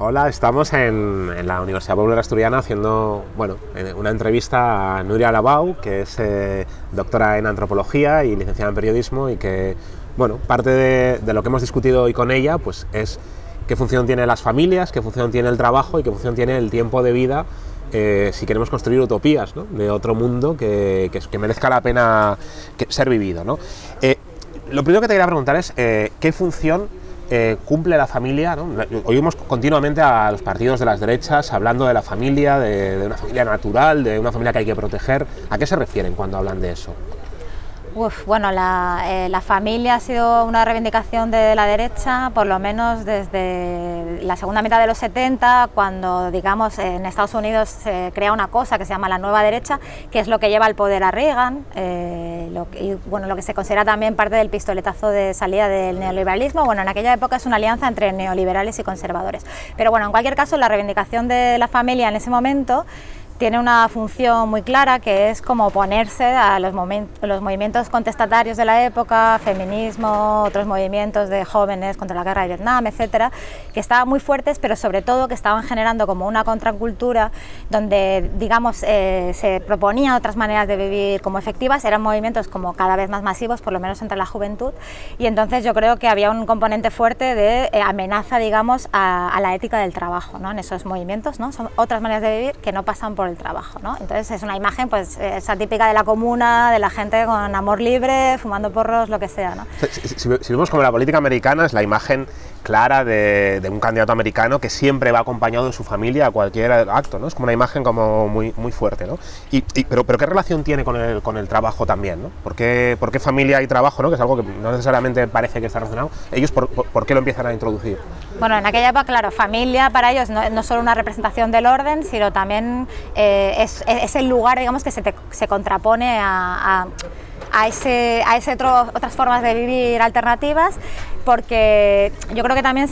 Hola, estamos en la Universidad Popular Asturiana haciendo una entrevista a Núria Labau, que es doctora en antropología y licenciada en periodismo, y que parte de lo que hemos discutido hoy con ella pues es qué función tienen las familias, qué función tiene el trabajo y qué función tiene el tiempo de vida si queremos construir utopías, ¿no?, de otro mundo que merezca la pena ser vivido, ¿no? Lo primero que te quería preguntar es qué función cumple la familia, ¿no? Oímos continuamente a los partidos de las derechas hablando de la familia, de una familia natural, de una familia que hay que proteger. ¿A qué se refieren cuando hablan de eso? La familia ha sido una reivindicación de la derecha, por lo menos desde la segunda mitad de los 70, cuando, digamos, en Estados Unidos se crea una cosa que se llama la nueva derecha, que es lo que lleva al poder a Reagan, lo que se considera también parte del pistoletazo de salida del neoliberalismo. En aquella época es una alianza entre neoliberales y conservadores. Pero en cualquier caso, la reivindicación de la familia en ese momento tiene una función muy clara, que es como oponerse a los movimientos contestatarios de la época, feminismo, otros movimientos de jóvenes contra la guerra de Vietnam, etcétera, que estaban muy fuertes, pero sobre todo que estaban generando como una contracultura donde, digamos, se proponían otras maneras de vivir como efectivas. Eran movimientos como cada vez más masivos, por lo menos entre la juventud, y entonces yo creo que había un componente fuerte de amenaza, digamos, a la ética del trabajo, ¿no?, en esos movimientos, ¿no? Son otras maneras de vivir que no pasan por el trabajo, ¿no? Entonces es una imagen, pues, esa típica de la comuna, de la gente con amor libre, fumando porros, lo que sea, ¿no? Si vemos como la política americana es la imagen clara de un candidato americano que siempre va acompañado de su familia a cualquier acto, ¿no? Es como una imagen como muy fuerte, ¿no? Pero ¿qué relación tiene con el trabajo también, ¿no? ¿Por qué familia y trabajo, ¿no?, que es algo que no necesariamente parece que está relacionado? ¿Ellos por qué lo empiezan a introducir? Bueno, en aquella época, claro, familia para ellos no solo una representación del orden, sino también es el lugar, digamos, que se contrapone a otras formas de vivir alternativas, porque yo creo que también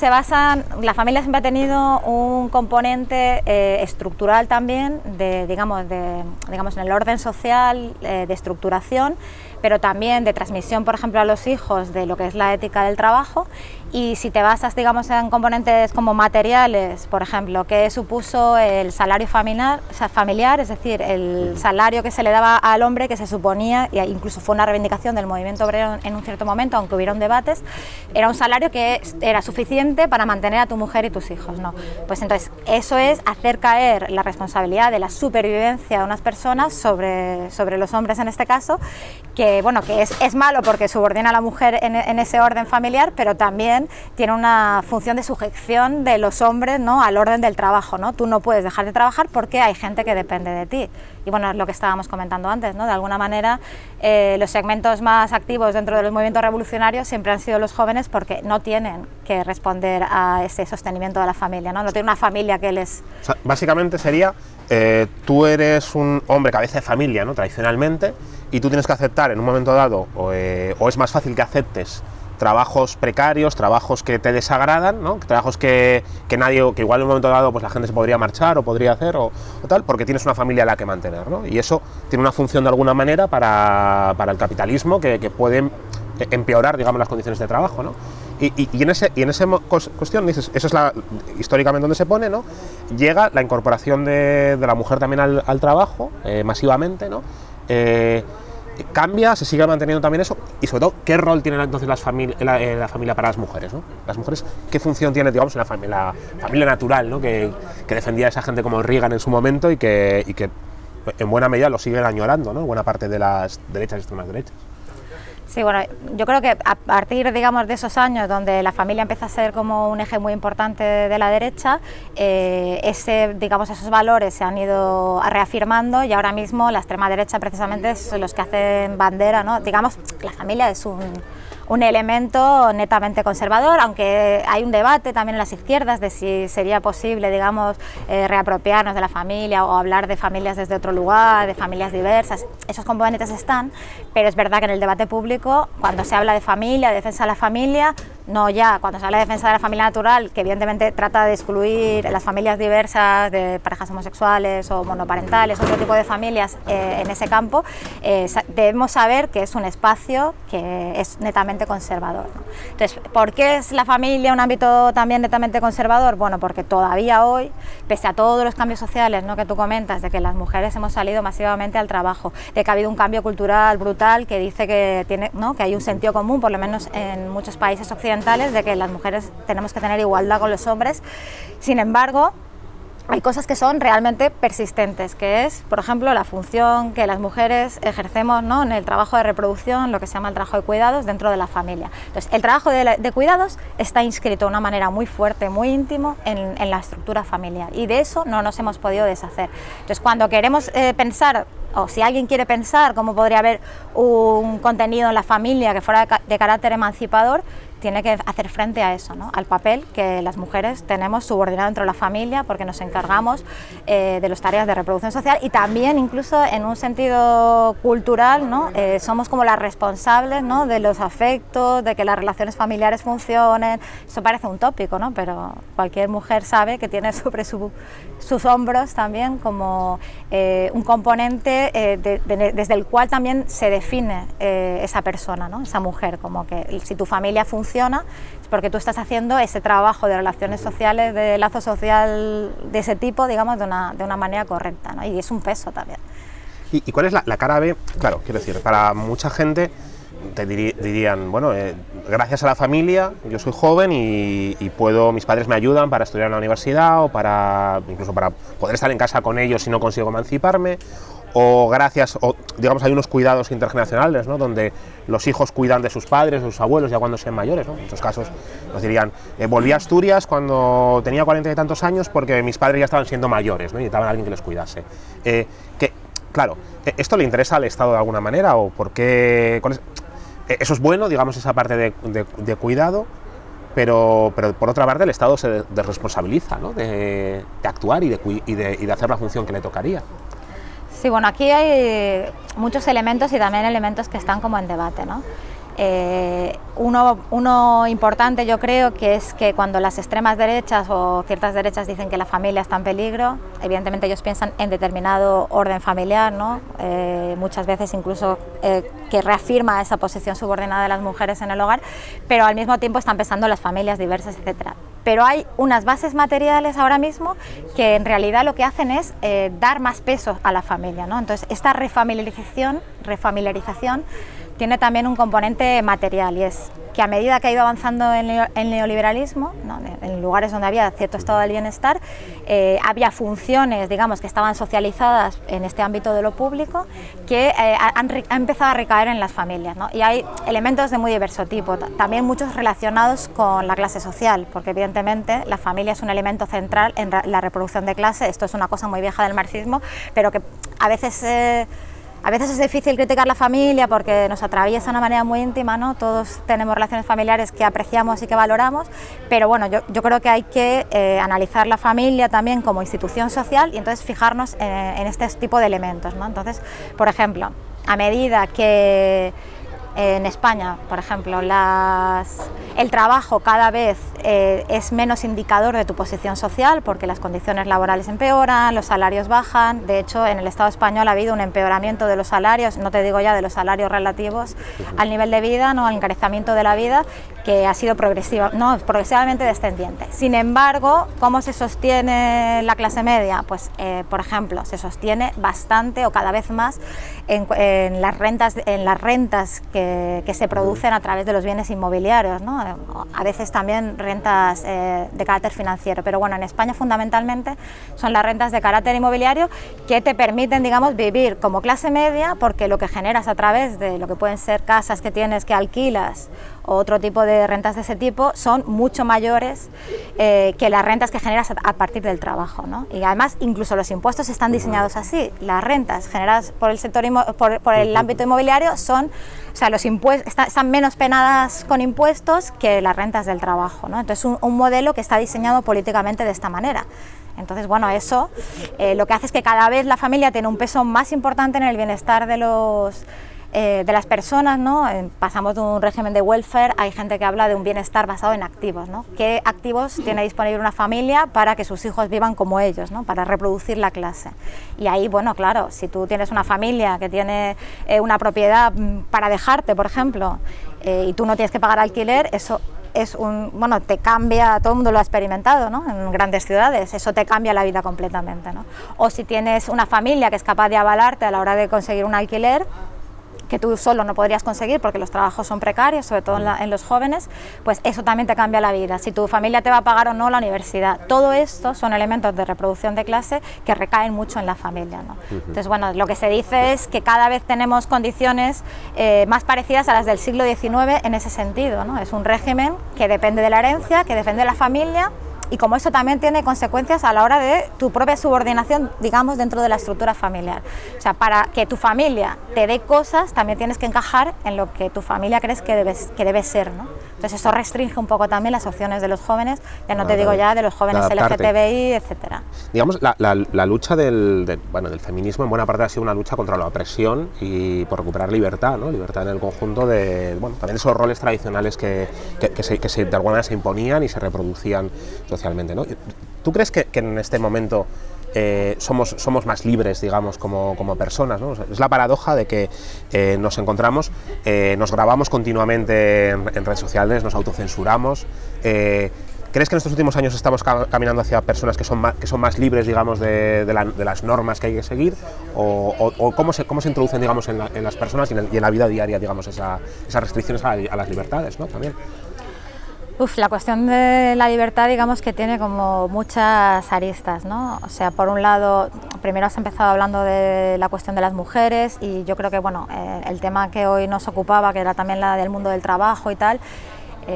la familia siempre ha tenido un componente estructural también, digamos, en el orden social, de estructuración, pero también de transmisión, por ejemplo, a los hijos de lo que es la ética del trabajo. Y si te basas, digamos, en componentes como materiales, por ejemplo, ¿qué supuso el salario familiar? Es decir, el salario que se le daba al hombre, que se suponía, e incluso fue una reivindicación del movimiento obrero en un cierto momento, aunque hubieron debates, era un salario que era suficiente para mantener a tu mujer y tus hijos, ¿no? Pues entonces, eso es hacer caer la responsabilidad de la supervivencia de unas personas sobre los hombres en este caso, que es malo porque subordina a la mujer en ese orden familiar, pero también tiene una función de sujeción de los hombres, ¿no?, al orden del trabajo, ¿no? Tú no puedes dejar de trabajar porque hay gente que depende de ti. Y es lo que estábamos comentando antes, ¿no? De alguna manera, los segmentos más activos dentro de los movimientos revolucionarios siempre han sido los jóvenes, porque no tienen que responder a ese sostenimiento de la familia, ¿no? No tienen una familia que les... O sea, básicamente sería, tú eres un hombre cabeza de familia, ¿no?, tradicionalmente, y tú tienes que aceptar en un momento dado, o es más fácil que aceptes trabajos precarios, trabajos que te desagradan, ¿no?, trabajos que igual en un momento dado pues la gente se podría marchar o podría hacer o tal, porque tienes una familia a la que mantener, ¿no? Y eso tiene una función de alguna manera para el capitalismo que puede empeorar, digamos, las condiciones de trabajo, ¿no? Y en esa cuestión, dices, eso es históricamente donde se pone, ¿no? Llega la incorporación de la mujer también al trabajo, masivamente, ¿no? Cambia, se sigue manteniendo también eso, y sobre todo, ¿qué rol tiene entonces la familia para las mujeres, ¿no? Las mujeres, ¿qué función tiene, digamos, en la familia natural, ¿no?, que defendía a esa gente como Reagan en su momento y que en buena medida lo siguen añorando, ¿no?, buena parte de las derechas y extremas derechas? Sí, yo creo que a partir, digamos, de esos años donde la familia empieza a ser como un eje muy importante de la derecha, esos valores se han ido reafirmando, y ahora mismo la extrema derecha precisamente son los que hacen bandera, ¿no? Digamos, la familia es un elemento netamente conservador, aunque hay un debate también en las izquierdas de si sería posible, digamos, reapropiarnos de la familia o hablar de familias desde otro lugar, de familias diversas. Esos componentes están, pero es verdad que en el debate público, cuando se habla de familia, de defensa de la familia, no ya cuando se habla de defensa de la familia natural, que evidentemente trata de excluir las familias diversas, de parejas homosexuales o monoparentales, otro tipo de familias en ese campo, debemos saber que es un espacio que es netamente conservador, ¿no? Entonces, ¿por qué es la familia un ámbito también netamente conservador? Bueno, porque todavía hoy, pese a todos los cambios sociales, ¿no?, que tú comentas, de que las mujeres hemos salido masivamente al trabajo, de que ha habido un cambio cultural brutal que dice que, ¿no?, que hay un sentido común, por lo menos en muchos países occidentales, de que las mujeres tenemos que tener igualdad con los hombres. Sin embargo, hay cosas que son realmente persistentes, que es, por ejemplo, la función que las mujeres ejercemos, ¿no?, en el trabajo de reproducción, lo que se llama el trabajo de cuidados dentro de la familia. Entonces, el trabajo de cuidados está inscrito de una manera muy fuerte, muy íntimo en la estructura familiar, y de eso no nos hemos podido deshacer. Entonces, cuando queremos pensar, o si alguien quiere pensar cómo podría haber un contenido en la familia que fuera de carácter emancipador, tiene que hacer frente a eso, ¿no?, al papel que las mujeres tenemos subordinado dentro de la familia, porque nos encargamos de las tareas de reproducción social, y también incluso en un sentido cultural, ¿no?, somos como las responsables, ¿no?, de los afectos, de que las relaciones familiares funcionen. Eso parece un tópico, ¿no?, pero cualquier mujer sabe que tiene sobre sus hombros también como un componente desde el cual también se define esa persona, ¿no?, esa mujer, como que si tu familia funciona es porque tú estás haciendo ese trabajo de relaciones sociales, de lazo social de ese tipo, digamos, de una manera correcta, ¿no?, y es un peso también. ¿Y cuál es la cara B? Claro, quiero decir, para mucha gente te dirían, bueno, gracias a la familia, yo soy joven y mis padres me ayudan para estudiar en la universidad, o incluso para poder estar en casa con ellos si no consigo emanciparme, o digamos, hay unos cuidados intergeneracionales, ¿no?, donde los hijos cuidan de sus padres, de sus abuelos, ya cuando sean mayores, ¿no? En muchos casos nos dirían, volví a Asturias cuando tenía 40 y tantos años porque mis padres ya estaban siendo mayores, ¿no?, y necesitaban a alguien que les cuidase. Claro, ¿esto le interesa al Estado de alguna manera, o por qué? Eso es bueno, digamos, esa parte de cuidado, pero por otra parte el Estado se desresponsabiliza, ¿no?, de actuar y de hacer la función que le tocaría. Sí, bueno, aquí hay muchos elementos y también elementos que están como en debate, ¿no? Uno importante, yo creo, que es que cuando las extremas derechas o ciertas derechas dicen que la familia está en peligro, evidentemente ellos piensan en determinado orden familiar, ¿no? Muchas veces incluso que reafirma esa posición subordinada de las mujeres en el hogar, pero al mismo tiempo están pensando en las familias diversas, etcétera. Pero hay unas bases materiales ahora mismo que en realidad lo que hacen es dar más peso a la familia, ¿no? Entonces, esta refamiliarización tiene también un componente material, y es que a medida que ha ido avanzando el neoliberalismo, ¿no?, en lugares donde había cierto estado del bienestar, había funciones, digamos, que estaban socializadas en este ámbito de lo público, que han empezado a recaer en las familias, ¿no? Y hay elementos de muy diverso tipo, también muchos relacionados con la clase social, porque evidentemente la familia es un elemento central en la reproducción de clase. Esto es una cosa muy vieja del marxismo, pero que a veces es difícil criticar la familia porque nos atraviesa de una manera muy íntima, ¿no? Todos tenemos relaciones familiares que apreciamos y que valoramos, pero bueno, yo creo que hay que analizar la familia también como institución social y entonces fijarnos en este tipo de elementos, ¿no? Entonces, por ejemplo, a medida que en España, por ejemplo, el trabajo cada vez es menos indicador de tu posición social porque las condiciones laborales empeoran, los salarios bajan. De hecho, en el Estado español ha habido un empeoramiento de los salarios, no te digo ya de los salarios relativos al nivel de vida, ¿no?, al encarecimiento de la vida, que ha sido progresivamente descendiente. Sin embargo, ¿cómo se sostiene la clase media? Pues, por ejemplo, se sostiene bastante o cada vez más en las rentas que se producen a través de los bienes inmobiliarios, ¿no? A veces también rentas de carácter financiero, pero bueno, en España fundamentalmente son las rentas de carácter inmobiliario que te permiten, digamos, vivir como clase media, porque lo que generas a través de lo que pueden ser casas que tienes que alquilas o otro tipo de rentas de ese tipo son mucho mayores que las rentas que generas a partir del trabajo, ¿no? Y además incluso los impuestos están diseñados así. Las rentas generadas por el sector por el ámbito inmobiliario son, o sea, los impuestos están menos penadas con impuestos que las rentas del trabajo, ¿no? Entonces un modelo que está diseñado políticamente de esta manera. Entonces, bueno, eso lo que hace es que cada vez la familia tiene un peso más importante en el bienestar de los de las personas, ¿no? Pasamos de un régimen de welfare, hay gente que habla de un bienestar basado en activos, ¿no? ¿Qué activos tiene disponible una familia para que sus hijos vivan como ellos, ¿no? Para reproducir la clase? Y ahí, bueno, claro, si tú tienes una familia que tiene una propiedad para dejarte, por ejemplo, y tú no tienes que pagar alquiler, eso es bueno, te cambia, todo el mundo lo ha experimentado, ¿no? En grandes ciudades, eso te cambia la vida completamente, ¿no? O si tienes una familia que es capaz de avalarte a la hora de conseguir un alquiler, que tú solo no podrías conseguir porque los trabajos son precarios, sobre todo en los jóvenes, pues eso también te cambia la vida. Si tu familia te va a pagar o no la universidad, todo esto son elementos de reproducción de clase que recaen mucho en la familia, ¿no? Entonces, bueno, lo que se dice es que cada vez tenemos condiciones más parecidas a las del siglo XIX en ese sentido, ¿no? Es un régimen que depende de la herencia, que depende de la familia, y como eso también tiene consecuencias a la hora de tu propia subordinación, digamos, dentro de la estructura familiar. O sea, para que tu familia te dé cosas, también tienes que encajar en lo que tu familia crees que debe ser, ¿no? Entonces eso restringe un poco también las opciones de los jóvenes, ya no te digo ya de los jóvenes LGTBI, etcétera. Digamos, la lucha del feminismo en buena parte ha sido una lucha contra la opresión y por recuperar libertad, ¿no? Libertad en el conjunto de, bueno, también esos roles tradicionales que de alguna manera se imponían y se reproducían socialmente, ¿no? ¿Tú crees que en este momento somos más libres, digamos, como personas, ¿no? O sea, es la paradoja de que nos encontramos, nos grabamos continuamente en redes sociales, nos autocensuramos. ¿Crees que en estos últimos años estamos caminando hacia personas que son más libres, digamos, de las normas que hay que seguir? ¿O cómo se introducen, digamos, en las personas y en la vida diaria, digamos, esas restricciones a las libertades, ¿no? También. La cuestión de la libertad, digamos que tiene como muchas aristas, ¿no? O sea, por un lado, primero has empezado hablando de la cuestión de las mujeres y yo creo que, bueno, el tema que hoy nos ocupaba, que era también la del mundo del trabajo y tal,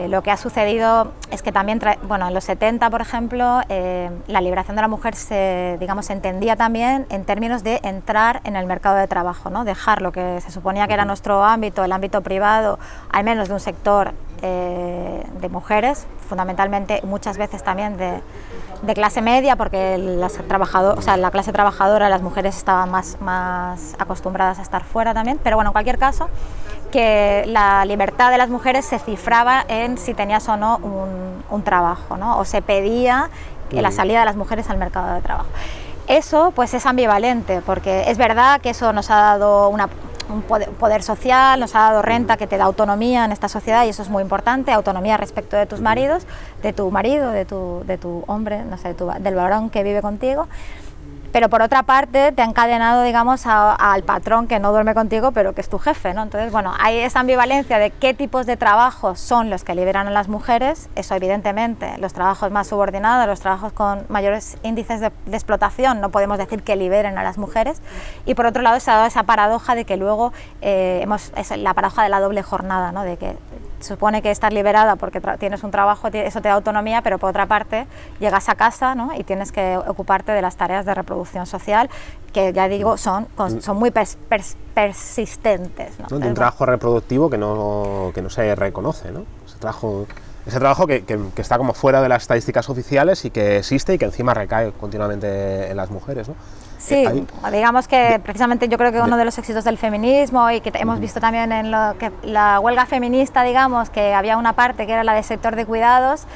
lo que ha sucedido es que también, bueno, en los 70, por ejemplo, la liberación de la mujer se entendía también en términos de entrar en el mercado de trabajo, ¿no? Dejar lo que se suponía que era nuestro ámbito, el ámbito privado, al menos de un sector de mujeres, fundamentalmente muchas veces también de clase media, porque la clase trabajadora, las mujeres estaban más acostumbradas a estar fuera también, pero bueno, en cualquier caso, que la libertad de las mujeres se cifraba en si tenías o no un trabajo, ¿no? O se pedía la salida de las mujeres al mercado de trabajo. Eso pues es ambivalente, porque es verdad que eso nos ha dado un poder social, nos ha dado renta que te da autonomía en esta sociedad y eso es muy importante, autonomía respecto de tus maridos, de tu marido, de tu hombre, no sé, del varón que vive contigo. Pero por otra parte te ha encadenado, digamos, al patrón que no duerme contigo, pero que es tu jefe, ¿no? Entonces, bueno, hay esa ambivalencia de qué tipos de trabajos son los que liberan a las mujeres. Eso, evidentemente, los trabajos más subordinados, los trabajos con mayores índices de explotación, no podemos decir que liberen a las mujeres. Y por otro lado, se ha dado esa paradoja de que luego es la paradoja de la doble jornada, ¿no? De que se supone que estás liberada porque tienes un trabajo, eso te da autonomía, pero por otra parte llegas a casa, ¿no? Y tienes que ocuparte de las tareas de reproducción social, que ya digo, son muy persistentes, ¿no? De un trabajo reproductivo que no se reconoce, ¿no? Ese trabajo que está como fuera de las estadísticas oficiales y que existe y que encima recae continuamente en las mujeres, ¿no? Sí, digamos que precisamente yo creo que uno de los éxitos del feminismo y que hemos visto también en la huelga feminista, digamos, que había una parte que era la del sector de cuidados,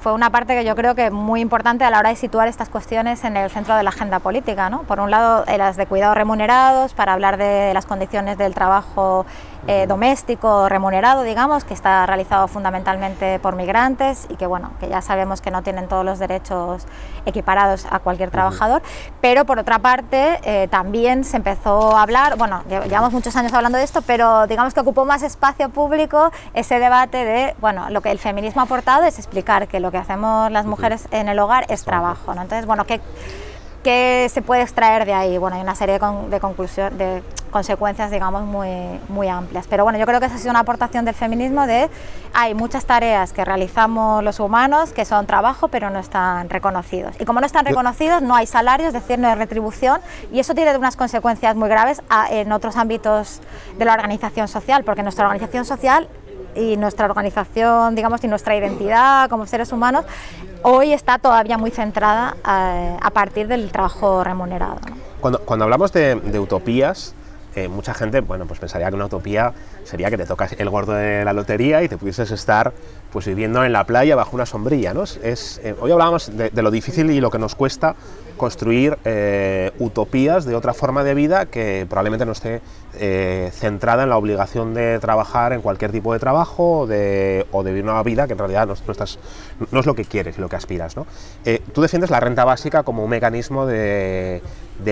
fue una parte que yo creo que muy importante a la hora de situar estas cuestiones en el centro de la agenda política, ¿no? Por un lado, las de cuidados remunerados, para hablar de las condiciones del trabajo doméstico remunerado, digamos, que está realizado fundamentalmente por migrantes y que, bueno, que ya sabemos que no tienen todos los derechos equiparados a cualquier trabajador, pero por otra parte también se empezó a hablar, bueno, llevamos muchos años hablando de esto, pero digamos que ocupó más espacio público ese debate de, bueno, lo que el feminismo ha aportado es explicar que lo que hacemos las mujeres en el hogar es trabajo, ¿no? Entonces, bueno, ¿qué se puede extraer de ahí? Bueno, hay una serie de consecuencias, digamos, muy amplias. Pero bueno, yo creo que esa ha sido una aportación del feminismo hay muchas tareas que realizamos los humanos que son trabajo, pero no están reconocidos. Y como no están reconocidos, no hay salarios, es decir, no hay retribución, y eso tiene unas consecuencias muy graves en otros ámbitos de la organización social, porque nuestra organización social y nuestra organización, digamos, y nuestra identidad como seres humanos hoy está todavía muy centrada a partir del trabajo remunerado, ¿no? Cuando hablamos de utopías, mucha gente, bueno, pues pensaría que una utopía sería que te tocas el gordo de la lotería y te pudieses estar pues viviendo en la playa bajo una sombrilla, ¿no? Hoy hablábamos de lo difícil y lo que nos cuesta construir utopías de otra forma de vida que probablemente no esté centrada en la obligación de trabajar en cualquier tipo de trabajo o de vivir una vida que en realidad no es lo que quieres y lo que aspiras, ¿no? Tú defiendes la renta básica como un mecanismo de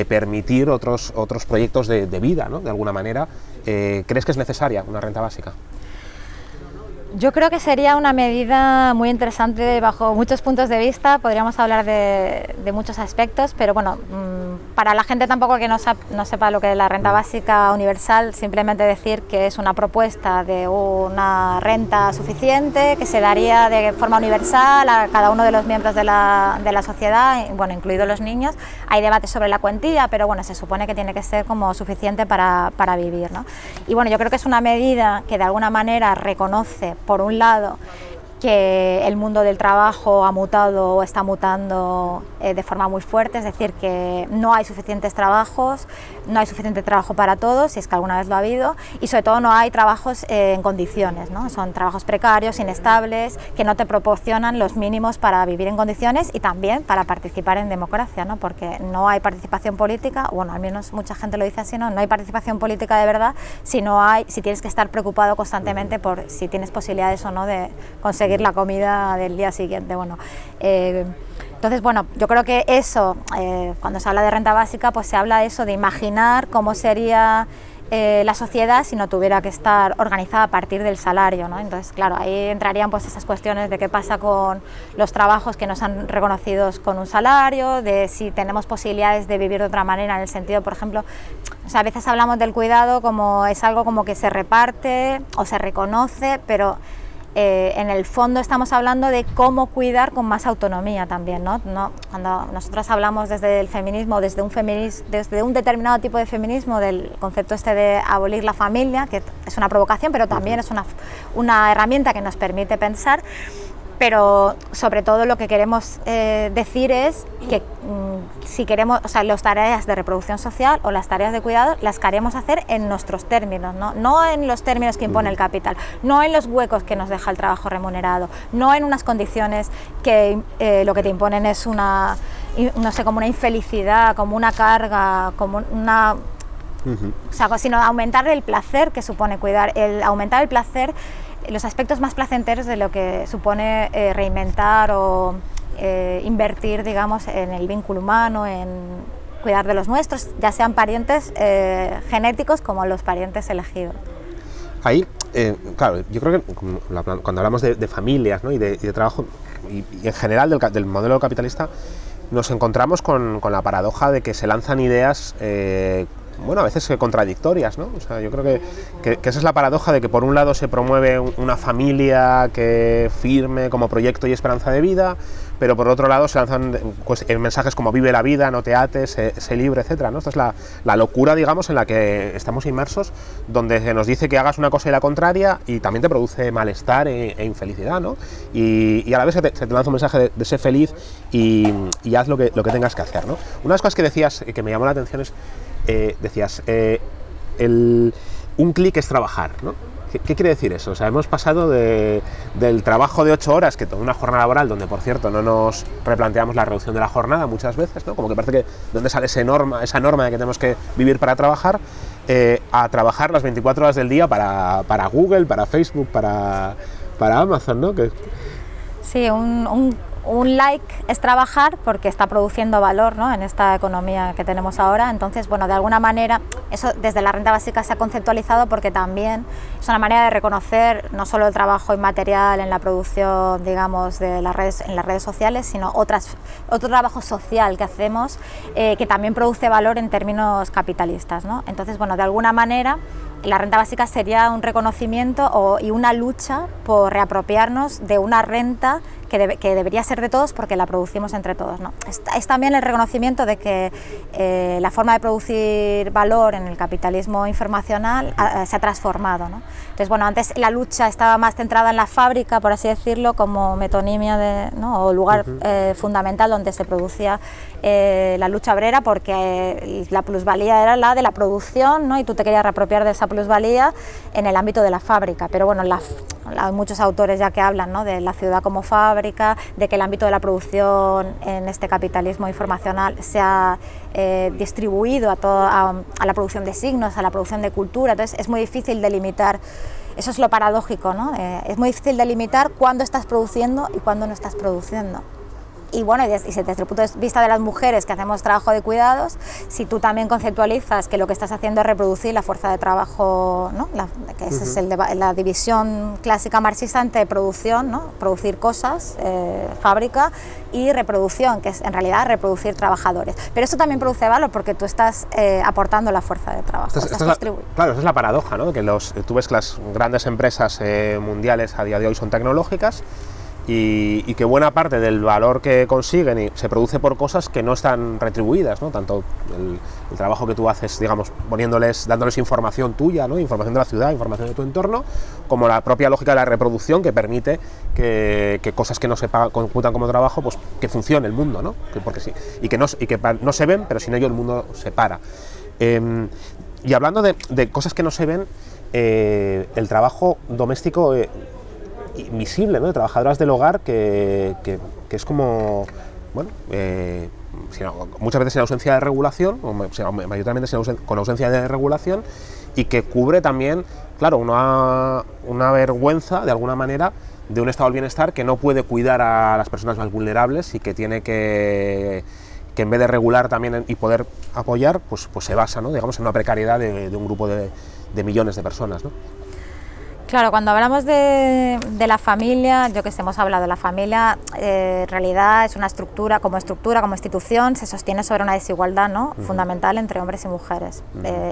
permitir otros proyectos de vida, ¿no? De alguna manera. ¿Crees que es necesaria una renta básica? Yo creo que sería una medida muy interesante bajo muchos puntos de vista, podríamos hablar de muchos aspectos, pero bueno, para la gente tampoco que no sepa lo que es la renta básica universal, simplemente decir que es una propuesta de una renta suficiente que se daría de forma universal a cada uno de los miembros de la sociedad, bueno, incluidos los niños. Hay debate sobre la cuantía, pero bueno, se supone que tiene que ser como suficiente para vivir, ¿no? Y bueno, yo creo que es una medida que de alguna manera reconoce, por un lado, que el mundo del trabajo ha mutado o está mutando de forma muy fuerte, es decir, que no hay suficientes trabajos, no hay suficiente trabajo para todos, si es que alguna vez lo ha habido, y sobre todo no hay trabajos en condiciones, ¿no? Son trabajos precarios, inestables, que no te proporcionan los mínimos para vivir en condiciones y también para participar en democracia, ¿no? Porque no hay participación política, bueno, al menos mucha gente lo dice así, no hay participación política de verdad si tienes que estar preocupado constantemente por si tienes posibilidades o no de conseguir la comida del día siguiente. Bueno, entonces, bueno, yo creo que eso, cuando se habla de renta básica, pues se habla de eso, de imaginar cómo sería la sociedad si no tuviera que estar organizada a partir del salario, ¿no? Entonces, claro, ahí entrarían pues esas cuestiones de qué pasa con los trabajos que no son reconocidos con un salario, de si tenemos posibilidades de vivir de otra manera, en el sentido, por ejemplo, o sea, a veces hablamos del cuidado como es algo como que se reparte o se reconoce, pero en el fondo estamos hablando de cómo cuidar con más autonomía también, ¿no? Cuando nosotros hablamos desde el feminismo, desde un determinado tipo de feminismo, del concepto este de abolir la familia, que es una provocación, pero también es una herramienta que nos permite pensar, pero sobre todo lo que queremos decir es que si queremos, o sea, las tareas de reproducción social o las tareas de cuidado las queremos hacer en nuestros términos, no en los términos que impone el capital, no en los huecos que nos deja el trabajo remunerado, no en unas condiciones que lo que te imponen es no sé, como una infelicidad, como una carga, como una... O sea, sino aumentar el placer que supone cuidar, aumentar el placer, los aspectos más placenteros de lo que supone reinventar o invertir, digamos, en el vínculo humano, en cuidar de los nuestros, ya sean parientes genéticos como los parientes elegidos. Ahí, claro, yo creo que cuando hablamos de familias, ¿no? y de trabajo y en general del modelo capitalista, nos encontramos con la paradoja de que se lanzan ideas bueno, a veces contradictorias, ¿no? O sea, yo creo que esa es la paradoja de que por un lado se promueve una familia que firme como proyecto y esperanza de vida, pero por otro lado se lanzan pues, mensajes como vive la vida, no te ates, sé libre, etcétera, ¿no? Esta es la locura, digamos, en la que estamos inmersos, donde se nos dice que hagas una cosa y la contraria y también te produce malestar e infelicidad, ¿no? Y a la vez se te lanza un mensaje de ser feliz y haz lo que tengas que hacer, ¿no? Una de las cosas que decías que me llamó la atención es decías, un clic es trabajar, ¿no? ¿Qué quiere decir eso? O sea, hemos pasado del trabajo de 8 horas, que toda una jornada laboral, donde por cierto no nos replanteamos la reducción de la jornada muchas veces, ¿no? Como que parece que ¿dónde sale esa norma de que tenemos que vivir para trabajar? A trabajar las 24 horas del día para Google, para Facebook, para Amazon, ¿no? Sí, un like es trabajar porque está produciendo valor, ¿no? En esta economía que tenemos ahora. Entonces, bueno, de alguna manera eso desde la renta básica se ha conceptualizado porque también es una manera de reconocer no solo el trabajo inmaterial en la producción, digamos, en las redes sociales, sino otro trabajo social que hacemos que también produce valor en términos capitalistas, ¿no? Entonces, bueno, de alguna manera la renta básica sería un reconocimiento y una lucha por reapropiarnos de una renta que debería ser de todos porque la producimos entre todos, ¿no? Es también el reconocimiento de que la forma de producir valor en el capitalismo informacional se ha transformado, ¿no? Entonces, bueno, antes la lucha estaba más centrada en la fábrica, por así decirlo, como metonimia ¿no? o lugar fundamental donde se producía la lucha obrera, porque la plusvalía era la de la producción, ¿no? Y tú te querías reapropiar de esa plusvalía en el ámbito de la fábrica, pero bueno, hay muchos autores ya que hablan, ¿no? De la ciudad como fábrica, de que el ámbito de la producción en este capitalismo informacional se ha distribuido a la producción de signos, a la producción de cultura, entonces es muy difícil delimitar. Eso es lo paradójico, ¿no? Es muy difícil delimitar cuándo estás produciendo y cuándo no estás produciendo. Y bueno, y desde el punto de vista de las mujeres que hacemos trabajo de cuidados, si tú también conceptualizas que lo que estás haciendo es reproducir la fuerza de trabajo, ¿no? Que esa es la división clásica marxista entre producción, ¿no? Producir cosas, fábrica, y reproducción, que es en realidad reproducir trabajadores. Pero esto también produce valor porque tú estás aportando la fuerza de trabajo. Claro, esa es la paradoja, ¿no? Que tú ves que las grandes empresas mundiales a día de hoy son tecnológicas, y que buena parte del valor que consiguen se produce por cosas que no están retribuidas, ¿no? Tanto el trabajo que tú haces, digamos, dándoles información tuya, ¿no? Información de la ciudad, información de tu entorno, como la propia lógica de la reproducción que permite que cosas que no se computan como trabajo, pues que funcione el mundo, ¿no? Porque sí, y que no se ven, pero sin ello el mundo se para. Y hablando de cosas que no se ven, el trabajo doméstico invisible, ¿no? De trabajadoras del hogar que es como, bueno, muchas veces en ausencia de regulación, o mayoritariamente con ausencia de regulación, y que cubre también, claro, una vergüenza, de alguna manera, de un estado del bienestar que no puede cuidar a las personas más vulnerables y que tiene que en vez de regular también y poder apoyar, pues se basa, ¿no? Digamos, en una precariedad de un grupo de millones de personas, ¿no? Claro, cuando hablamos de la familia, yo que sé, hemos hablado de la familia, en realidad es una estructura, como institución, se sostiene sobre una desigualdad, ¿no? Fundamental entre hombres y mujeres.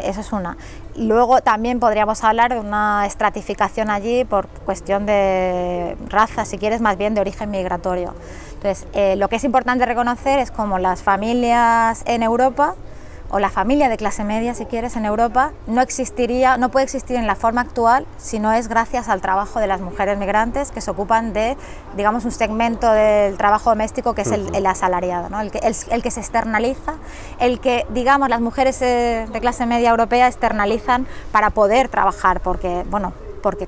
Eso es una. Luego también podríamos hablar de una estratificación allí por cuestión de raza, si quieres, más bien de origen migratorio. Entonces, lo que es importante reconocer es como las familias en Europa, o la familia de clase media, si quieres, en Europa, no puede existir en la forma actual si no es gracias al trabajo de las mujeres migrantes que se ocupan de, digamos, un segmento del trabajo doméstico que es el asalariado, ¿no? el que se externaliza, el que, digamos, las mujeres de clase media europea externalizan para poder trabajar, porque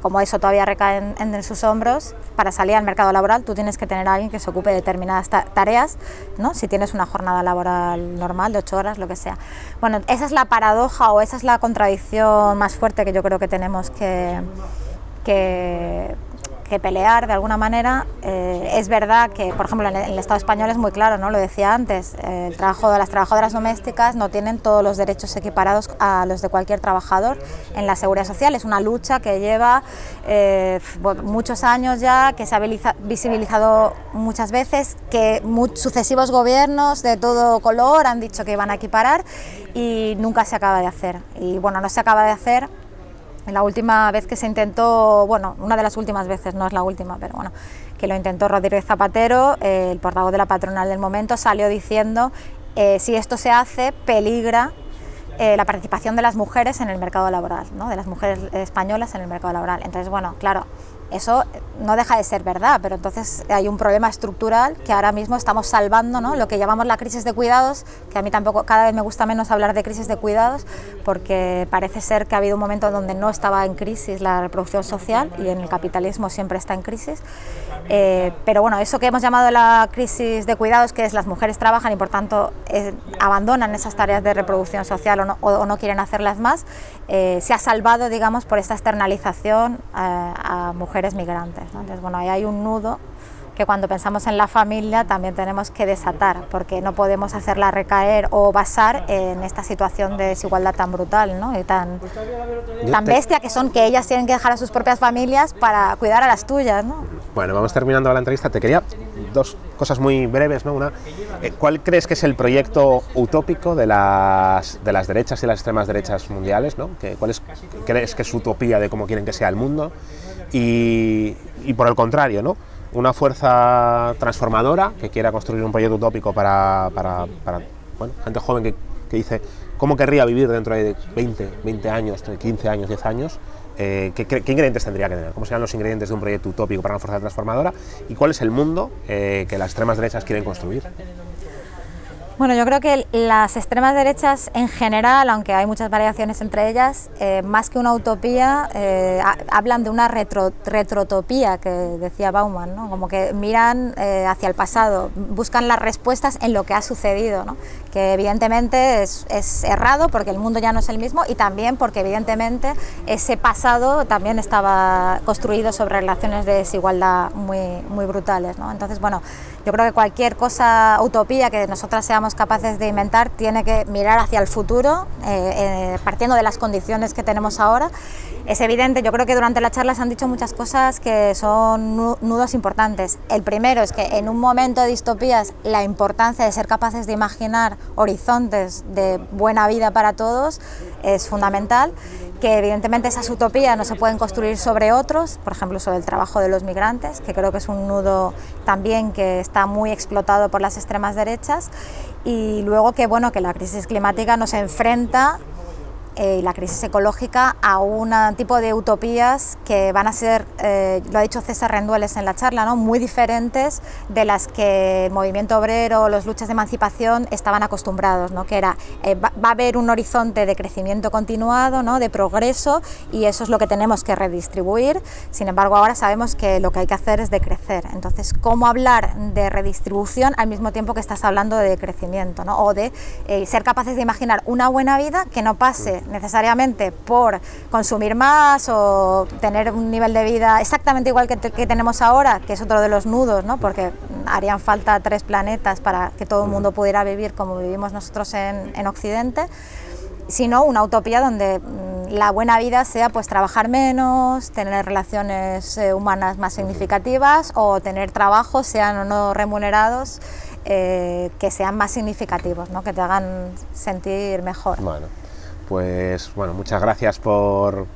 como eso todavía recae en sus hombros, para salir al mercado laboral tú tienes que tener a alguien que se ocupe de determinadas tareas, ¿no? Si tienes una jornada laboral normal de 8 horas, lo que sea. Bueno, esa es la paradoja o esa es la contradicción más fuerte que yo creo que tenemos que pelear de alguna manera. Es verdad que, por ejemplo, en el Estado español es muy claro, ¿no? Lo decía antes, el trabajo de las trabajadoras domésticas no tienen todos los derechos equiparados a los de cualquier trabajador en la seguridad social. Es una lucha que lleva muchos años ya, que se ha visibilizado muchas veces, que sucesivos gobiernos de todo color han dicho que iban a equiparar y nunca se acaba de hacer. Y bueno, no se acaba de hacer. La última vez que se intentó, bueno, una de las últimas veces, no es la última, pero bueno, que lo intentó Rodríguez Zapatero, el portavoz de la patronal del momento, salió diciendo si esto se hace, peligra la participación de las mujeres en el mercado laboral, ¿no? De las mujeres españolas en el mercado laboral. Entonces, bueno, claro, eso no deja de ser verdad, pero entonces hay un problema estructural que ahora mismo estamos salvando, ¿no? Lo que llamamos la crisis de cuidados, que a mí tampoco, cada vez me gusta menos hablar de crisis de cuidados, porque parece ser que ha habido un momento donde no estaba en crisis la reproducción social y en el capitalismo siempre está en crisis. Pero bueno, eso que hemos llamado la crisis de cuidados, que es las mujeres trabajan y por tanto abandonan esas tareas de reproducción social o no quieren hacerlas más, se ha salvado, digamos, por esta externalización a mujeres migrantes, ¿no? Entonces, bueno, ahí hay un nudo que cuando pensamos en la familia también tenemos que desatar, porque no podemos hacerla recaer o basar en esta situación de desigualdad tan brutal, ¿no? Y tan bestia que ellas tienen que dejar a sus propias familias para cuidar a las tuyas, ¿no? Bueno, vamos terminando la entrevista. Te quería dos cosas muy breves, ¿no? Una, ¿cuál crees que es el proyecto utópico de las derechas y las extremas derechas mundiales, ¿no? ¿Cuál crees que es su utopía de cómo quieren que sea el mundo? Y por el contrario, ¿no? una fuerza transformadora que quiera construir un proyecto utópico para bueno, gente joven que dice cómo querría vivir dentro de 20 años, 15 años, 10 años, ¿qué ingredientes tendría que tener? ¿Cómo serían los ingredientes de un proyecto utópico para una fuerza transformadora? ¿Y cuál es el mundo que las extremas derechas quieren construir? Bueno, yo creo que las extremas derechas en general, aunque hay muchas variaciones entre ellas, más que una utopía, hablan de una retrotopía, que decía Bauman, ¿no? Como que miran hacia el pasado, buscan las respuestas en lo que ha sucedido, ¿no? Que evidentemente es errado porque el mundo ya no es el mismo y también porque evidentemente ese pasado también estaba construido sobre relaciones de desigualdad muy brutales, ¿no? Entonces, bueno, yo creo que cualquier cosa, utopía que nosotras seamos capaces de inventar, tiene que mirar hacia el futuro, partiendo de las condiciones que tenemos ahora. Es evidente, yo creo que durante la charla se han dicho muchas cosas que son nudos importantes. El primero es que en un momento de distopías la importancia de ser capaces de imaginar horizontes de buena vida para todos es fundamental, que evidentemente esas utopías no se pueden construir sobre otros, por ejemplo sobre el trabajo de los migrantes, que creo que es un nudo también que está muy explotado por las extremas derechas, y luego que, bueno, que la crisis climática nos enfrenta y la crisis ecológica a un tipo de utopías que van a ser, lo ha dicho César Rendueles en la charla, ¿no? Muy diferentes de las que el movimiento obrero, las luchas de emancipación estaban acostumbrados, ¿no? Que era, va a haber un horizonte de crecimiento continuado, ¿no? De progreso, y eso es lo que tenemos que redistribuir. Sin embargo, ahora sabemos que lo que hay que hacer es decrecer. Entonces, ¿cómo hablar de redistribución al mismo tiempo que estás hablando de crecimiento, ¿no? O de ser capaces de imaginar una buena vida que no pase necesariamente por consumir más o tener un nivel de vida exactamente igual que tenemos ahora, que es otro de los nudos, ¿no? Porque harían falta 3 planetas para que todo el mundo pudiera vivir como vivimos nosotros en Occidente, sino una utopía donde la buena vida sea pues trabajar menos, tener relaciones humanas más significativas o tener trabajos, sean o no remunerados, que sean más significativos, ¿no? Que te hagan sentir mejor. Bueno. Pues bueno, muchas gracias por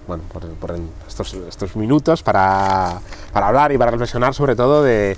estos minutos para hablar y para reflexionar sobre todo de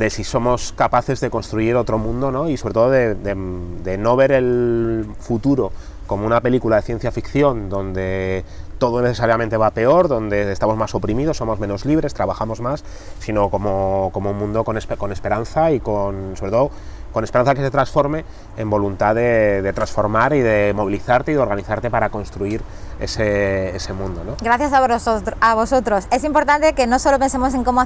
si somos capaces de construir otro mundo, ¿no? Y sobre todo de no ver el futuro como una película de ciencia ficción donde todo necesariamente va peor, donde estamos más oprimidos, somos menos libres, trabajamos más, sino como un mundo con esperanza y sobre todo con esperanza que se transforme en voluntad de transformar y de movilizarte y de organizarte para construir ese mundo, ¿no? Gracias a vosotros. Es importante que no solo pensemos en cómo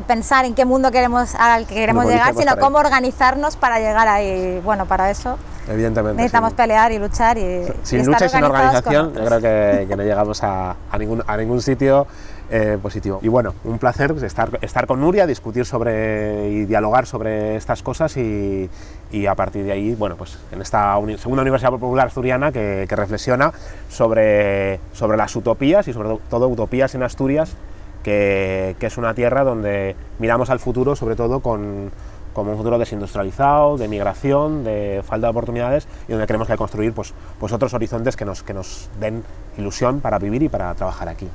pensar en qué mundo al que queremos llegar, sino cómo organizarnos para llegar ahí. Bueno, para eso evidentemente necesitamos pelear y luchar y sin lucha y sin organización yo creo que no llegamos a ningún sitio positivo. Y bueno, un placer estar con Nuria, discutir y dialogar sobre estas cosas y a partir de ahí, bueno, pues en esta segunda Universidad Popular Asturiana que reflexiona sobre las utopías y sobre todo utopías en Asturias, que es una tierra donde miramos al futuro sobre todo como un futuro desindustrializado, de migración, de falta de oportunidades y donde creemos que hay que construir pues otros horizontes que nos den ilusión para vivir y para trabajar aquí.